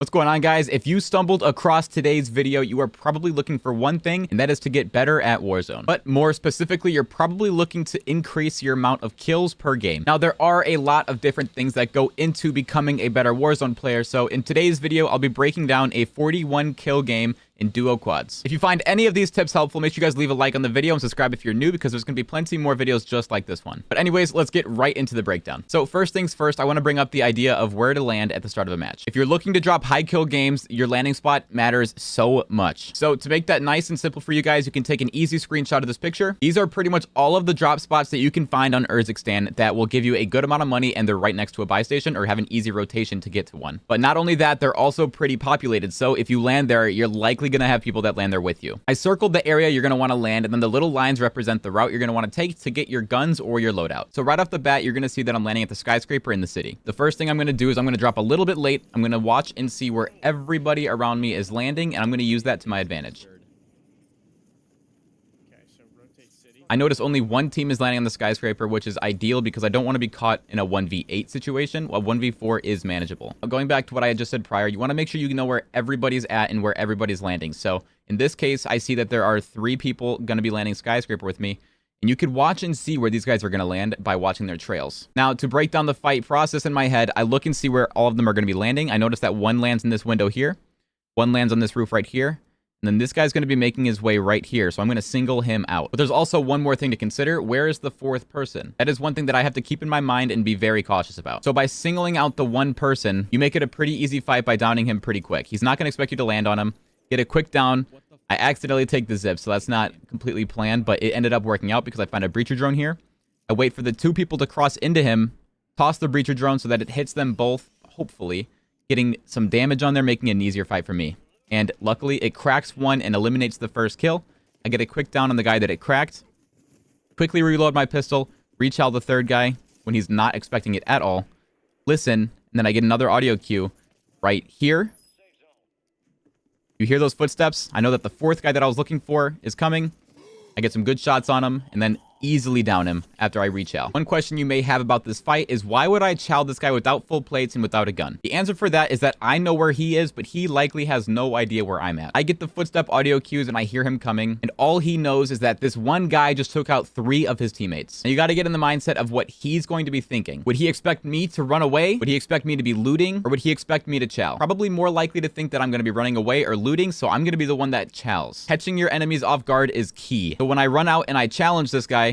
What's going on, guys? If you stumbled across today's video, you are probably looking for one thing, and that is to get better at Warzone. But more specifically, you're probably looking to increase your amount of kills per game. Now, there are a lot of different things that go into becoming a better Warzone player, so in today's video, I'll be breaking down a 41 kill game in duo quads. If you find any of these tips helpful, make sure you guys leave a like on the video and subscribe if you're new, because there's going to be plenty more videos just like this one. But anyways, let's get right into the breakdown. So first things first, I want to bring up the idea of where to land at the start of a match. If you're looking to drop high kill games, your landing spot matters so much. So to make that nice and simple for you guys, you can take an easy screenshot of this picture. These are pretty much all of the drop spots that you can find on Urzikstan that will give you a good amount of money, and they're right next to a buy station or have an easy rotation to get to one. But not only that, they're also pretty populated. So if you land there, you're likely going to have people that land there with you. I circled the area you're going to want to land, and then the little lines represent the route you're going to want to take to get your guns or your loadout. So right off the bat, you're going to see that I'm landing at the skyscraper in the city. The first thing I'm going to do is I'm going to drop a little bit late. I'm going to watch and see where everybody around me is landing, and I'm going to use that to my advantage. I notice only one team is landing on the skyscraper, which is ideal because I don't want to be caught in a 1v8 situation. A 1v4 is manageable. Going back to what I had just said prior, you want to make sure you know where everybody's at and where everybody's landing. So in this case, I see that there are 3 people going to be landing skyscraper with me. And you could watch and see where these guys are going to land by watching their trails. Now, to break down the fight process in my head, I look and see where all of them are going to be landing. I notice that one lands in this window here. One lands on this roof right here. And then this guy's going to be making his way right here, so I'm going to single him out. But there's also one more thing to consider. Where is the 4th person? That is one thing that I have to keep in my mind and be very cautious about. So by singling out the one person, you make it a pretty easy fight by downing him pretty quick. He's not going to expect you to land on him. Get a quick down. I accidentally take the zip, so that's not completely planned, but it ended up working out because I find a breacher drone here. I wait for the 2 people to cross into him, toss the breacher drone so that it hits them both, hopefully, getting some damage on there, making it an easier fight for me. And luckily, it cracks one and eliminates the first kill. I get a quick down on the guy that it cracked. Quickly reload my pistol. Reach out the 3rd guy when he's not expecting it at all. Listen, and then I get another audio cue right here. You hear those footsteps? I know that the 4th guy that I was looking for is coming. I get some good shots on him, and then easily down him after I rechow. One question you may have about this fight is, why would I chow this guy without full plates and without a gun? The answer for that is that I know where he is, but he likely has no idea where I'm at. I get the footstep audio cues and I hear him coming, and all he knows is that this one guy just took out 3 of his teammates. Now you got to get in the mindset of what he's going to be thinking. Would he expect me to run away? Would he expect me to be looting? Or would he expect me to chow? Probably more likely to think that I'm going to be running away or looting, so I'm going to be the one that chows. Catching your enemies off guard is key. So when I run out and I challenge this guy,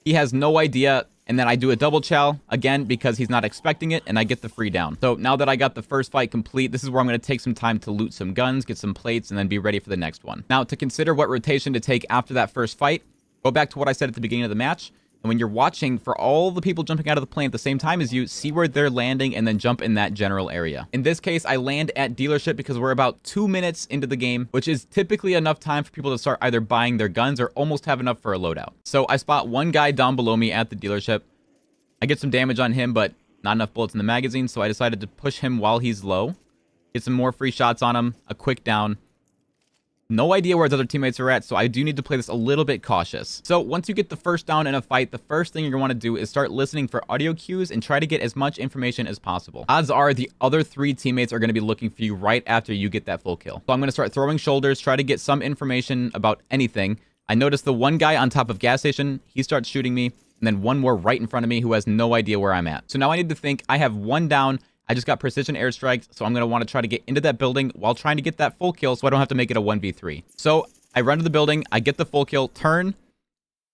he has no idea, and then I do a double chow, again, because he's not expecting it, and I get the free down. So now that I got the first fight complete, this is where I'm going to take some time to loot some guns, get some plates, and then be ready for the next one. Now, to consider what rotation to take after that first fight, go back to what I said at the beginning of the match. And when you're watching for all the people jumping out of the plane at the same time as you, see where they're landing and then jump in that general area. In this case, I land at dealership because we're about 2 minutes into the game, which is typically enough time for people to start either buying their guns or almost have enough for a loadout. So I spot one guy down below me at the dealership. I get some damage on him, but not enough bullets in the magazine, so I decided to push him while he's low. Get some more free shots on him, a quick down. No idea where his other teammates are at, so I do need to play this a little bit cautious. So once you get the first down in a fight, the first thing you're going to want to do is start listening for audio cues and try to get as much information as possible. Odds are the other 3 teammates are going to be looking for you right after you get that full kill. So I'm going to start throwing shoulders, try to get some information about anything. I notice the one guy on top of gas station, he starts shooting me, and then one more right in front of me who has no idea where I'm at. So now I need to think. I have 1 down. I just got precision airstrikes, so I'm going to want to try to get into that building while trying to get that full kill so I don't have to make it a 1v3. So I run to the building, I get the full kill, turn,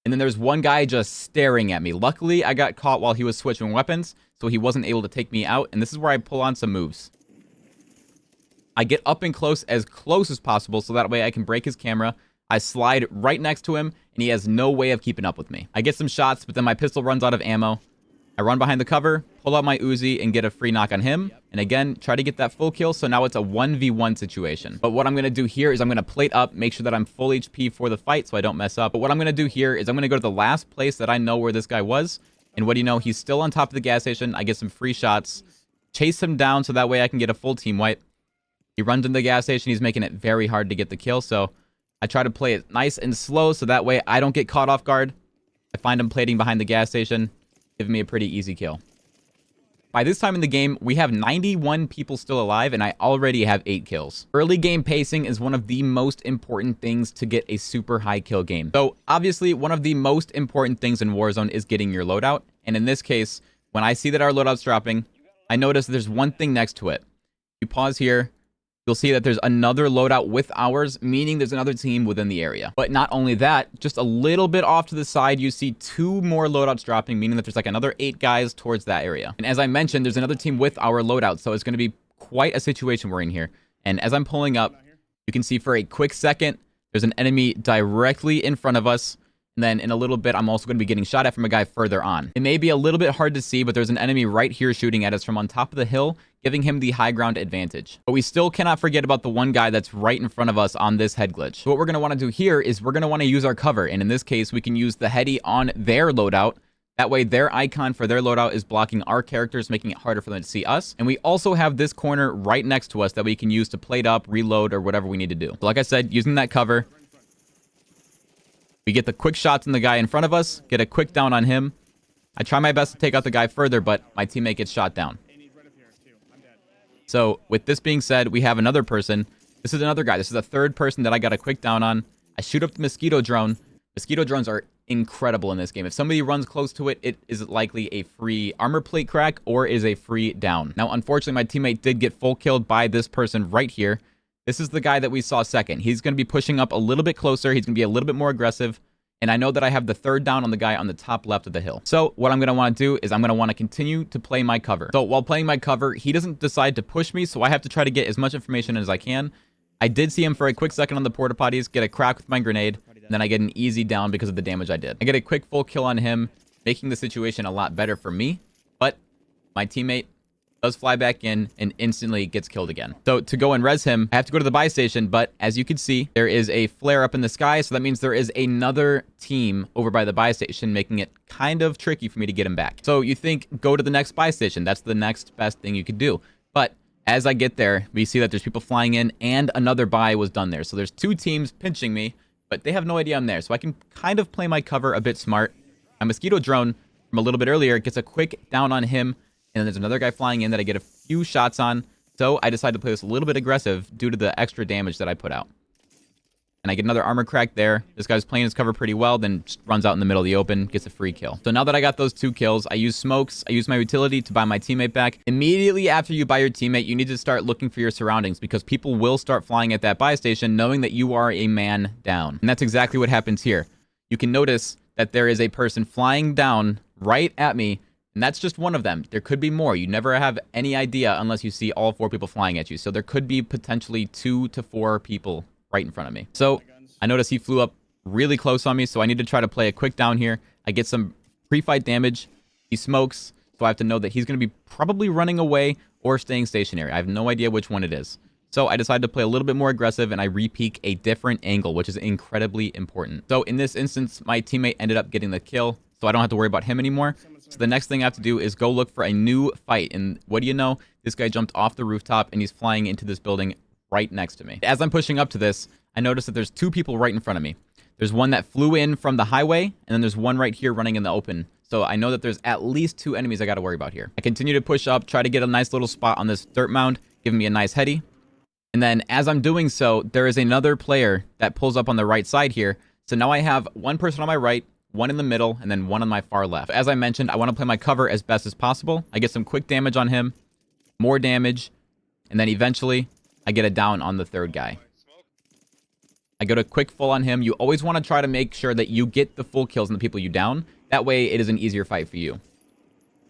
and then there's one guy just staring at me. Luckily, I got caught while he was switching weapons, so he wasn't able to take me out, and this is where I pull on some moves. I get up and close as possible so that way I can break his camera. I slide right next to him, and he has no way of keeping up with me. I get some shots, but then my pistol runs out of ammo. I run behind the cover, pull out my Uzi, and get a free knock on him. And again, try to get that full kill, so now it's a 1v1 situation. But what I'm going to do here is I'm going to plate up, make sure that I'm full HP for the fight so I don't mess up. But what I'm going to do here is I'm going to go to the last place that I know where this guy was. And what do you know? He's still on top of the gas station. I get some free shots. Chase him down so that way I can get a full team wipe. He runs into the gas station. He's making it very hard to get the kill, so I try to play it nice and slow so that way I don't get caught off guard. I find him plating behind the gas station, giving me a pretty easy kill. By this time in the game, we have 91 people still alive, and I already have 8 kills. Early game pacing is one of the most important things to get a super high kill game. So obviously, one of the most important things in Warzone is getting your loadout. And in this case, when I see that our loadout's dropping, I notice there's one thing next to it. You pause here, you'll see that there's another loadout with ours, meaning there's another team within the area. But not only that, just a little bit off to the side, you see 2 more loadouts dropping, meaning that there's like another 8 guys towards that area. And as I mentioned, there's another team with our loadout, so it's going to be quite a situation we're in here. And as I'm pulling up, you can see for a quick second, there's an enemy directly in front of us. And then in a little bit, I'm also going to be getting shot at from a guy further on. It may be a little bit hard to see, but there's an enemy right here shooting at us from on top of the hill, giving him the high ground advantage. But we still cannot forget about the one guy that's right in front of us on this head glitch. So what we're going to want to do here is we're going to want to use our cover. And in this case, we can use the heady on their loadout. That way, their icon for their loadout is blocking our characters, making it harder for them to see us. And we also have this corner right next to us that we can use to plate up, reload, or whatever we need to do. So like I said, using that cover, we get the quick shots on the guy in front of us, get a quick down on him. I try my best to take out the guy further, but my teammate gets shot down. So with this being said, we have another person. This is another guy. This is the third person that I got a quick down on. I shoot up the mosquito drone. Mosquito drones are incredible in this game. If somebody runs close to it, it is likely a free armor plate crack or is a free down. Now, unfortunately, my teammate did get full killed by this person right here. This is the guy that we saw second. He's going to be pushing up a little bit closer. He's going to be a little bit more aggressive. And I know that I have the third down on the guy on the top left of the hill. So what I'm going to want to do is I'm going to want to continue to play my cover. So while playing my cover, he doesn't decide to push me. So I have to try to get as much information as I can. I did see him for a quick second on the porta potties, get a crack with my grenade. And then I get an easy down because of the damage I did. I get a quick full kill on him, making the situation a lot better for me. But my teammate does fly back in and instantly gets killed again. So to go and res him, I have to go to the buy station, but as you can see, there is a flare up in the sky, so that means there is another team over by the buy station, making it kind of tricky for me to get him back. So you think, go to the next buy station. That's the next best thing you could do. But as I get there, we see that there's people flying in and another buy was done there. So there's 2 teams pinching me, but they have no idea I'm there. So I can kind of play my cover a bit smart. My mosquito drone from a little bit earlier gets a quick down on him. And then there's another guy flying in that I get a few shots on. So I decided to play this a little bit aggressive due to the extra damage that I put out. And I get another armor crack there. This guy's playing his cover pretty well, then just runs out in the middle of the open, gets a free kill. So now that I got those 2 kills, I use smokes. I use my utility to buy my teammate back. Immediately after you buy your teammate, you need to start looking for your surroundings because people will start flying at that buy station knowing that you are a man down. And that's exactly what happens here. You can notice that there is a person flying down right at me. And that's just one of them. There could be more. You never have any idea unless you see all 4 people flying at you. So there could be potentially 2 to 4 people right in front of me. So I noticed he flew up really close on me. So I need to try to play a quick down here. I get some pre-fight damage. He smokes. So I have to know that he's going to be probably running away or staying stationary. I have no idea which one it is. So I decided to play a little bit more aggressive and I re-peek a different angle, which is incredibly important. So in this instance, my teammate ended up getting the kill. So I don't have to worry about him anymore. So the next thing I have to do is go look for a new fight. And what do you know? This guy jumped off the rooftop and he's flying into this building right next to me. As I'm pushing up to this, I notice that there's 2 people right in front of me. There's one that flew in from the highway, and then there's one right here running in the open. So I know that there's at least 2 enemies I got to worry about here. I continue to push up, try to get a nice little spot on this dirt mound, giving me a nice heady. And then as I'm doing so, there is another player that pulls up on the right side here. So now I have one person on my right, one in the middle, and then one on my far left. As I mentioned, I want to play my cover as best as possible. I get some quick damage on him, more damage, and then eventually I get a down on the third guy. I go to quick full on him. You always want to try to make sure that you get the full kills on the people you down. That way it is an easier fight for you.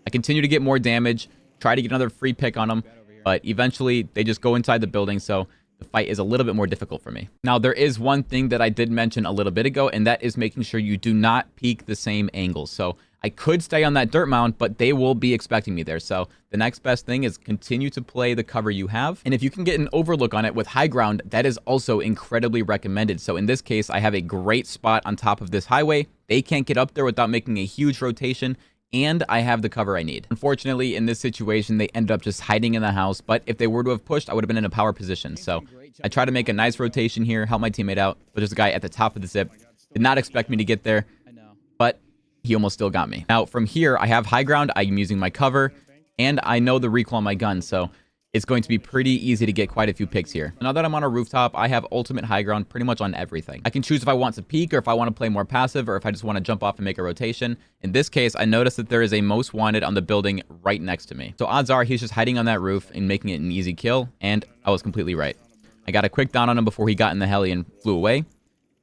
I continue to get more damage, try to get another free pick on them, but eventually they just go inside the building, so the fight is a little bit more difficult for me. Now, there is one thing that I did mention a little bit ago, and that is making sure you do not peek the same angles. So I could stay on that dirt mound, but they will be expecting me there. So the next best thing is continue to play the cover you have. And if you can get an overlook on it with high ground, that is also incredibly recommended. So in this case, I have a great spot on top of this highway. They can't get up there without making a huge rotation, and I have the cover I need. Unfortunately, in this situation, they ended up just hiding in the house, but if they were to have pushed, I would have been in a power position. So I try to make a nice rotation here, help my teammate out, but there's a guy at the top of the zip. Did not expect me to get there, but he almost still got me. Now, from here, I have high ground. I'm using my cover. and I know the recoil on my gun, so it's going to be pretty easy to get quite a few picks here. Now that I'm on a rooftop, I have ultimate high ground pretty much on everything. I can choose if I want to peek or if I want to play more passive or if I just want to jump off and make a rotation. In this case, I noticed that there is a most wanted on the building right next to me. So odds are he's just hiding on that roof and making it an easy kill, and I was completely right. I got a quick down on him before he got in the heli and flew away,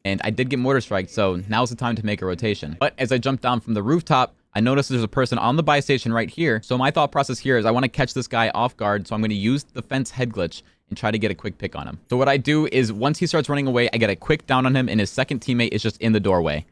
and I did get mortar strike, so now's the time to make a rotation. But as I jumped down from the rooftop, I noticed there's a person on the buy station right here. So my thought process here is I want to catch this guy off guard. So I'm going to use the fence head glitch and try to get a quick pick on him. So what I do is once he starts running away, I get a quick down on him and his second teammate is just in the doorway.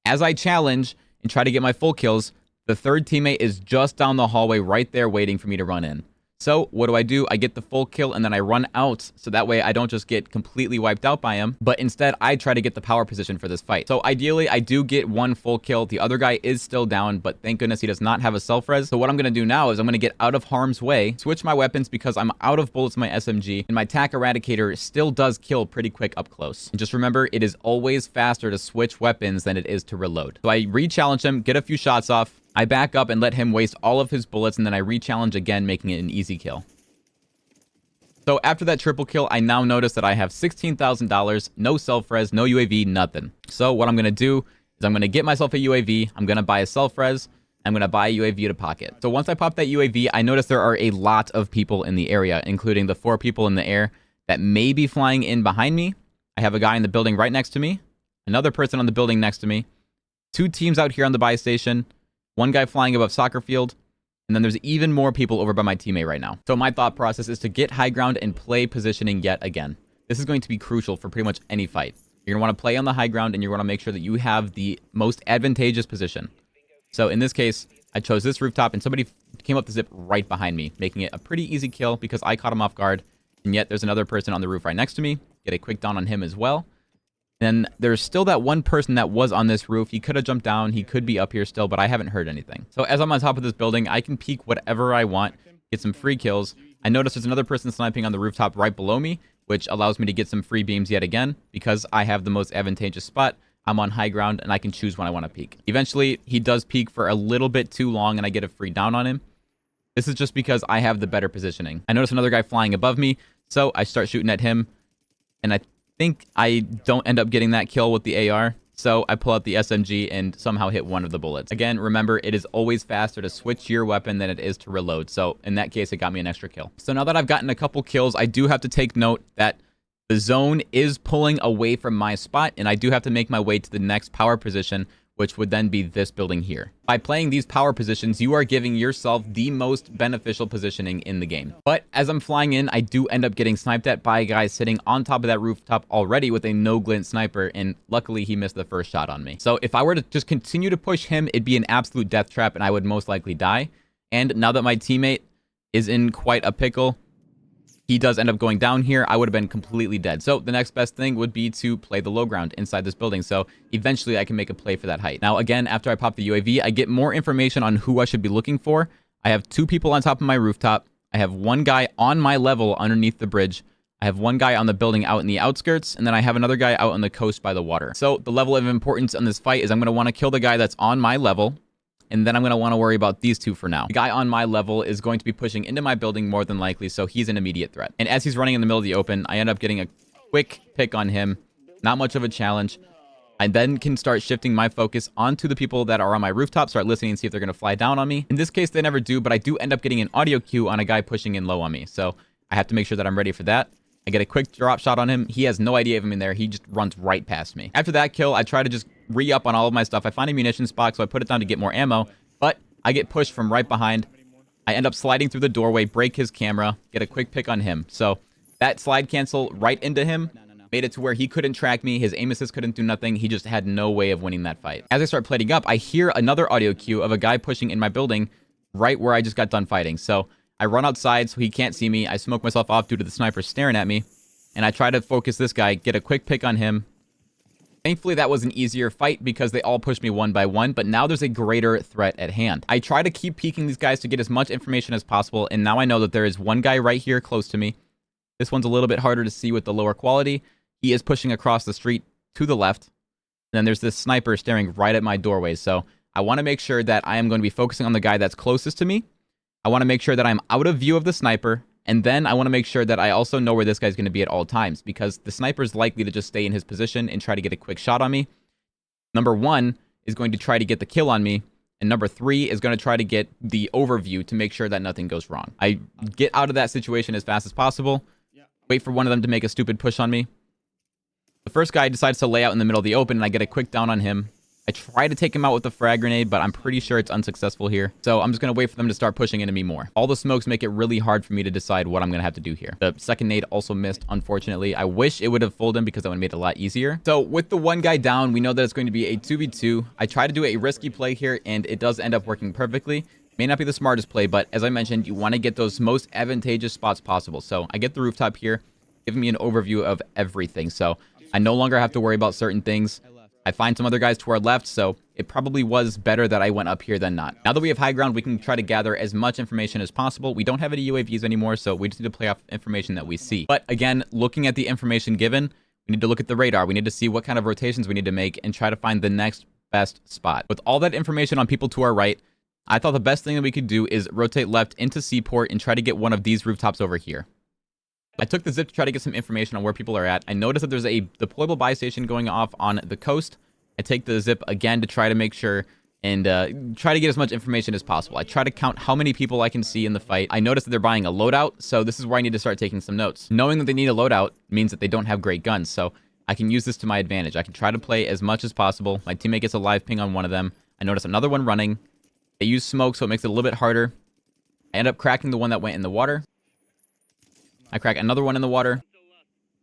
As I challenge and try to get my full kills, the third teammate is just down the hallway right there waiting for me to run in. So what do? I get the full kill and then I run out, so that way I don't just get completely wiped out by him, but instead I try to get the power position for this fight. So ideally I do get one full kill. The other guy is still down, but thank goodness he does not have a self-res. So what I'm going to do now is I'm going to get out of harm's way, switch my weapons because I'm out of bullets in my SMG, and my TAC Eradicator still does kill pretty quick up close. And just remember, it is always faster to switch weapons than it is to reload. So I re-challenge him, get a few shots off, I back up and let him waste all of his bullets, and then I re-challenge again, making it an easy kill. So after that triple kill, I now notice that I have $16,000, no self-res, no UAV, nothing. So what I'm going to do is I'm going to get myself a UAV, I'm going to buy a self-res, I'm going to buy a UAV to pocket. So once I pop that UAV, I notice there are a lot of people in the area, including the 4 people in the air that may be flying in behind me. I have a guy in the building right next to me, another person on the building next to me, 2 teams out here on the buy station, 1 guy flying above soccer field, and then there's even more people over by my teammate right now. So my thought process is to get high ground and play positioning yet again. This is going to be crucial for pretty much any fight. You're going to want to play on the high ground, and you're going to make sure that you have the most advantageous position. So in this case, I chose this rooftop, and somebody came up the zip right behind me, making it a pretty easy kill because I caught him off guard, and yet there's another person on the roof right next to me. Get a quick down on him as well. Then there's still that one person that was on this roof. He could have jumped down. He could be up here still, but I haven't heard anything. So as I'm on top of this building, I can peek whatever I want, get some free kills. I notice there's another person sniping on the rooftop right below me, which allows me to get some free beams yet again because I have the most advantageous spot. I'm on high ground, and I can choose when I want to peek. Eventually, he does peek for a little bit too long, and I get a free down on him. This is just because I have the better positioning. I notice another guy flying above me, so I start shooting at him, and I think I don't end up getting that kill with the AR, so I pull out the SMG and somehow hit one of the bullets. Again, remember, it is always faster to switch your weapon than it is to reload, so in that case, it got me an extra kill. So now that I've gotten a couple kills, I do have to take note that the zone is pulling away from my spot, and I do have to make my way to the next power position, which would then be this building here. By playing these power positions, you are giving yourself the most beneficial positioning in the game. But as I'm flying in, I do end up getting sniped at by a guy sitting on top of that rooftop already with a no-glint sniper, and luckily he missed the first shot on me. So if I were to just continue to push him, it'd be an absolute death trap, and I would most likely die. And now that my teammate is in quite a pickle, he does end up going down here, I would have been completely dead. So the next best thing would be to play the low ground inside this building. So eventually I can make a play for that height. Now, again, after I pop the UAV, I get more information on who I should be looking for. I have 2 people on top of my rooftop. I have 1 guy on my level underneath the bridge. I have 1 guy on the building out in the outskirts, and then I have another guy out on the coast by the water. So the level of importance on this fight is I'm going to want to kill the guy that's on my level, and then I'm going to want to worry about these 2 for now. The guy on my level is going to be pushing into my building more than likely, so he's an immediate threat. And as he's running in the middle of the open, I end up getting a quick pick on him. Not much of a challenge. I then can start shifting my focus onto the people that are on my rooftop, start listening and see if they're going to fly down on me. In this case, they never do, but I do end up getting an audio cue on a guy pushing in low on me. So I have to make sure that I'm ready for that. I get a quick drop shot on him. He has no idea of him in there. He just runs right past me. After that kill, I try to just re-up on all of my stuff. I find a munitions box, so I put it down to get more ammo, but I get pushed from right behind. I end up sliding through the doorway, break his camera, get a quick pick on him. So that slide cancel right into him made it to where he couldn't track me. His aim assist couldn't do nothing. He just had no way of winning that fight. As I start plating up, I hear another audio cue of a guy pushing in my building right where I just got done fighting. So I run outside so he can't see me. I smoke myself off due to the sniper staring at me. And I try to focus this guy, get a quick pick on him. Thankfully, that was an easier fight because they all pushed me one by one, but now there's a greater threat at hand. I try to keep peeking these guys to get as much information as possible, and now I know that there is one guy right here close to me. This one's a little bit harder to see with the lower quality. He is pushing across the street to the left. And then there's this sniper staring right at my doorway, so I want to make sure that I am going to be focusing on the guy that's closest to me. I want to make sure that I'm out of view of the sniper. And then I want to make sure that I also know where this guy's going to be at all times, because the sniper is likely to just stay in his position and try to get a quick shot on me. Number 1 is going to try to get the kill on me. And number 3 is going to try to get the overview to make sure that nothing goes wrong. I get out of that situation as fast as possible. Wait for one of them to make a stupid push on me. The first guy decides to lay out in the middle of the open, and I get a quick down on him. I try to take him out with the frag grenade, but I'm pretty sure it's unsuccessful here. So I'm just going to wait for them to start pushing into me more. All the smokes make it really hard for me to decide what I'm going to have to do here. The second nade also missed, unfortunately. I wish it would have fooled him because that would have made it a lot easier. So with the one guy down, we know that it's going to be a 2v2. I try to do a risky play here, and it does end up working perfectly. May not be the smartest play, but as I mentioned, you want to get those most advantageous spots possible. So I get the rooftop here, giving me an overview of everything. So I no longer have to worry about certain things. I find some other guys to our left, so it probably was better that I went up here than not. Now that we have high ground, we can try to gather as much information as possible. We don't have any UAVs anymore, so we just need to play off information that we see. But again, looking at the information given, we need to look at the radar. We need to see what kind of rotations we need to make and try to find the next best spot. With all that information on people to our right, I thought the best thing that we could do is rotate left into Seaport and try to get one of these rooftops over here. I took the zip to try to get some information on where people are at. I noticed that there's a deployable buy station going off on the coast. I take the zip again to try to make sure and try to get as much information as possible. I try to count how many people I can see in the fight. I noticed that they're buying a loadout, so this is where I need to start taking some notes. Knowing that they need a loadout means that they don't have great guns, so I can use this to my advantage. I can try to play as much as possible. My teammate gets a live ping on one of them. I notice another one running. They use smoke, so it makes it a little bit harder. I end up cracking the one that went in the water. I crack another one in the water.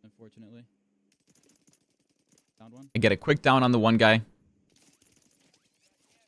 Unfortunately. Found one. I get a quick down on the one guy.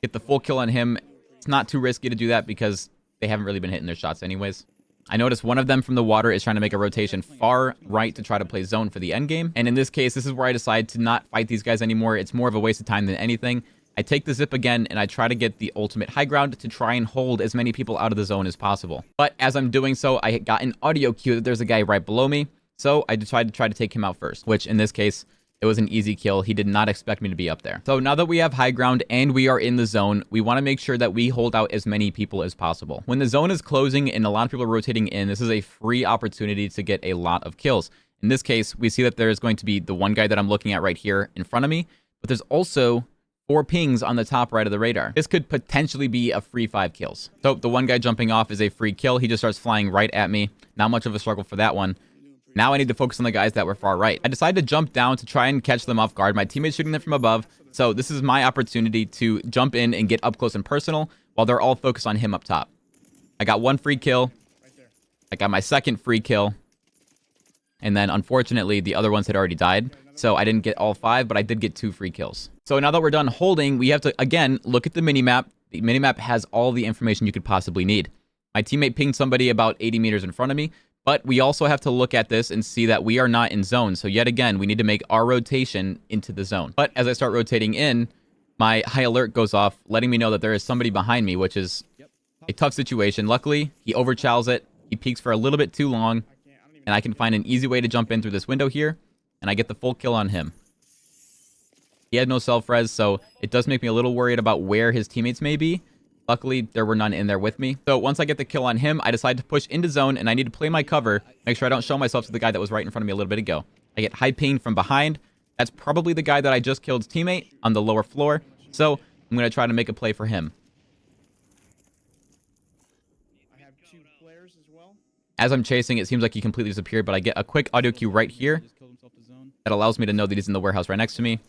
Get the full kill on him. It's not too risky to do that because they haven't really been hitting their shots anyways. I notice one of them from the water is trying to make a rotation far right to try to play zone for the end game. And in this case, this is where I decide to not fight these guys anymore. It's more of a waste of time than anything. I take the zip again, and I try to get the ultimate high ground to try and hold as many people out of the zone as possible. But as I'm doing so, I got an audio cue that there's a guy right below me, so I decided to try to take him out first, which in this case, it was an easy kill. He did not expect me to be up there. So now that we have high ground and we are in the zone, we want to make sure that we hold out as many people as possible. When the zone is closing and a lot of people are rotating in, this is a free opportunity to get a lot of kills. In this case, we see that there's going to be the one guy that I'm looking at right here in front of me, but there's also 4 pings on the top right of the radar. This could potentially be a free 5 kills. So the one guy jumping off is a free kill. He just starts flying right at me. Not much of a struggle for that one. Now I need to focus on the guys that were far right. I decided to jump down to try and catch them off guard. My teammate's shooting them from above. So this is my opportunity to jump in and get up close and personal while they're all focused on him up top. I got 1 free kill. I got my second free kill. And then unfortunately, the other ones had already died. So I didn't get all 5, but I did get 2 free kills. So now that we're done holding, we have to, again, look at the minimap. The minimap has all the information you could possibly need. My teammate pinged somebody about 80 meters in front of me, but we also have to look at this and see that we are not in zone. So yet again, we need to make our rotation into the zone. But as I start rotating in, my high alert goes off, letting me know that there is somebody behind me, which is a tough situation. Luckily, he overchows it. He peeks for a little bit too long, and I can find an easy way to jump in through this window here, and I get the full kill on him. He had no self-res, so it does make me a little worried about where his teammates may be. Luckily, there were none in there with me. So once I get the kill on him, I decide to push into zone, and I need to play my cover, make sure I don't show myself to the guy that was right in front of me a little bit ago. I get high pinged from behind. That's probably the guy that I just killed's teammate on the lower floor. So I'm going to try to make a play for him. I have 2 players as well. As I'm chasing, it seems like he completely disappeared, but I get a quick audio cue right here that allows me to know that he's in the warehouse right next to me,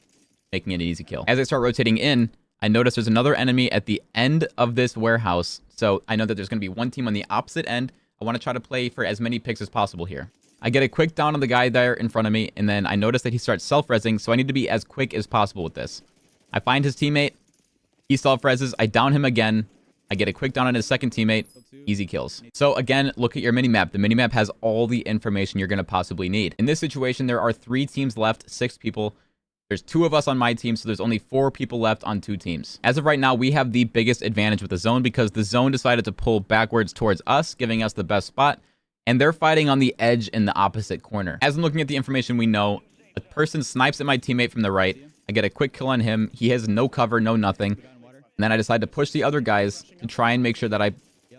making it an easy kill. As I start rotating in, I notice there's another enemy at the end of this warehouse, so I know that there's going to be one team on the opposite end. I want to try to play for as many picks as possible here. I get a quick down on the guy there in front of me, and then I notice that he starts self-resing, so I need to be as quick as possible with this. I find his teammate. He self-reses. I down him again. I get a quick down on his second teammate. Easy kills. So again, look at your minimap. The minimap has all the information you're going to possibly need. In this situation, there are 3 teams left, 6 people. There's 2 of us on my team, so there's only 4 people left on 2 teams. As of right now, we have the biggest advantage with the zone because the zone decided to pull backwards towards us, giving us the best spot, and they're fighting on the edge in the opposite corner. As I'm looking at the information we know, a person snipes at my teammate from the right. I get a quick kill on him. He has no cover, no nothing. And then I decide to push the other guys to try and make sure that I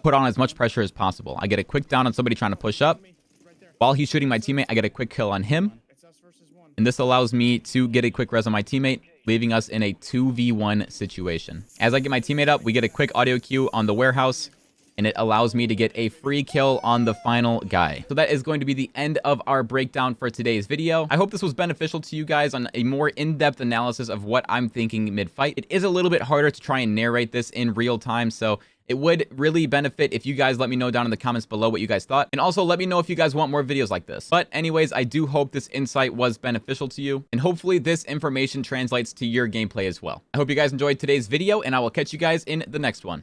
put on as much pressure as possible. I get a quick down on somebody trying to push up. Right there. While he's shooting my teammate, I get a quick kill on him. It's us versus one. And this allows me to get a quick res on my teammate, leaving us in a 2v1 situation. As I get my teammate up, we get a quick audio cue on the warehouse, and it allows me to get a free kill on the final guy. So that is going to be the end of our breakdown for today's video. I hope this was beneficial to you guys on a more in-depth analysis of what I'm thinking mid-fight. It is a little bit harder to try and narrate this in real time, so it would really benefit if you guys let me know down in the comments below what you guys thought. And also let me know if you guys want more videos like this. But anyways, I do hope this insight was beneficial to you. And hopefully this information translates to your gameplay as well. I hope you guys enjoyed today's video, and I will catch you guys in the next one.